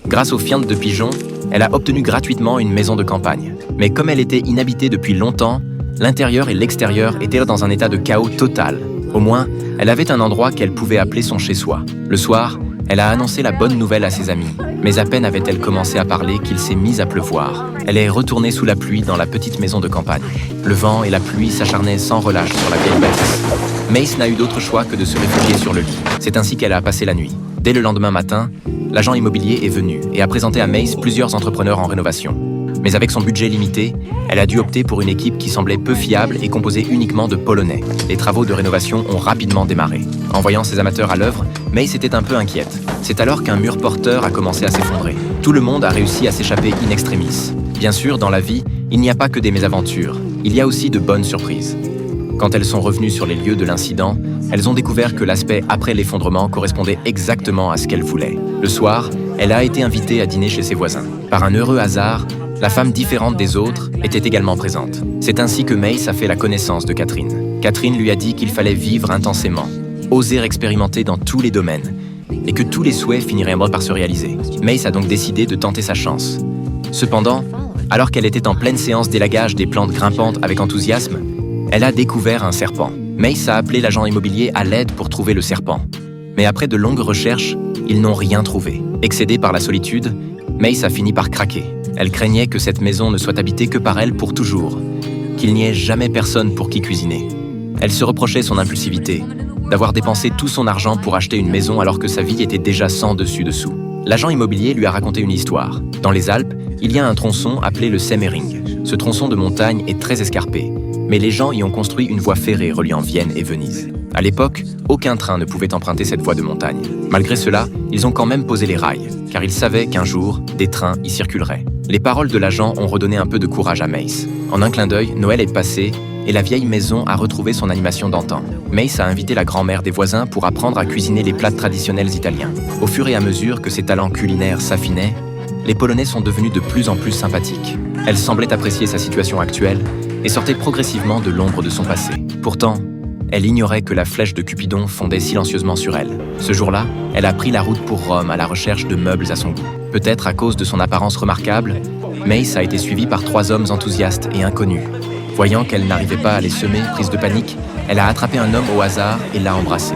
Grâce aux fientes de pigeons, elle a obtenu gratuitement une maison de campagne. Mais comme elle était inhabitée depuis longtemps, l'intérieur et l'extérieur étaient dans un état de chaos total. Au moins, elle avait un endroit qu'elle pouvait appeler son chez-soi. Le soir, elle a annoncé la bonne nouvelle à ses amis. Mais à peine avait-elle commencé à parler qu'il s'est mis à pleuvoir. Elle est retournée sous la pluie dans la petite maison de campagne. Le vent et la pluie s'acharnaient sans relâche sur la vieille bâtisse. Mace n'a eu d'autre choix que de se réfugier sur le lit. C'est ainsi qu'elle a passé la nuit. Dès le lendemain matin, l'agent immobilier est venu et a présenté à Mace plusieurs entrepreneurs en rénovation. Mais avec son budget limité, elle a dû opter pour une équipe qui semblait peu fiable et composée uniquement de Polonais. Les travaux de rénovation ont rapidement démarré. En voyant ses amateurs à l'œuvre, Mace était un peu inquiète. C'est alors qu'un mur porteur a commencé à s'effondrer. Tout le monde a réussi à s'échapper in extremis. Bien sûr, dans la vie, il n'y a pas que des mésaventures. Il y a aussi de bonnes surprises. Quand elles sont revenues sur les lieux de l'incident, elles ont découvert que l'aspect après l'effondrement correspondait exactement à ce qu'elles voulaient. Le soir, elle a été invitée à dîner chez ses voisins. Par un heureux hasard, la femme différente des autres était également présente. C'est ainsi que Mace a fait la connaissance de Catherine. Catherine lui a dit qu'il fallait vivre intensément, oser expérimenter dans tous les domaines, et que tous les souhaits finiraient par se réaliser. Mace a donc décidé de tenter sa chance. Cependant, alors qu'elle était en pleine séance d'élagage des plantes grimpantes avec enthousiasme, elle a découvert un serpent. Mace a appelé l'agent immobilier à l'aide pour trouver le serpent. Mais après de longues recherches, ils n'ont rien trouvé. Excédée par la solitude, Mace a fini par craquer. Elle craignait que cette maison ne soit habitée que par elle pour toujours, qu'il n'y ait jamais personne pour qui cuisiner. Elle se reprochait son impulsivité, d'avoir dépensé tout son argent pour acheter une maison alors que sa vie était déjà sans dessus-dessous. L'agent immobilier lui a raconté une histoire. Dans les Alpes, il y a un tronçon appelé le Semmering. Ce tronçon de montagne est très escarpé, mais les gens y ont construit une voie ferrée reliant Vienne et Venise. À l'époque, aucun train ne pouvait emprunter cette voie de montagne. Malgré cela, ils ont quand même posé les rails, car ils savaient qu'un jour, des trains y circuleraient. Les paroles de l'agent ont redonné un peu de courage à Mace. En un clin d'œil, Noël est passé et la vieille maison a retrouvé son animation d'antan. Mace a invité la grand-mère des voisins pour apprendre à cuisiner les plats traditionnels italiens. Au fur et à mesure que ses talents culinaires s'affinaient, les Polonais sont devenus de plus en plus sympathiques. Elle semblait apprécier sa situation actuelle et sortait progressivement de l'ombre de son passé. Pourtant, elle ignorait que la flèche de Cupidon fondait silencieusement sur elle. Ce jour-là, elle a pris la route pour Rome à la recherche de meubles à son goût. Peut-être à cause de son apparence remarquable, Mace a été suivie par 3 hommes enthousiastes et inconnus. Voyant qu'elle n'arrivait pas à les semer, prise de panique, elle a attrapé un homme au hasard et l'a embrassé.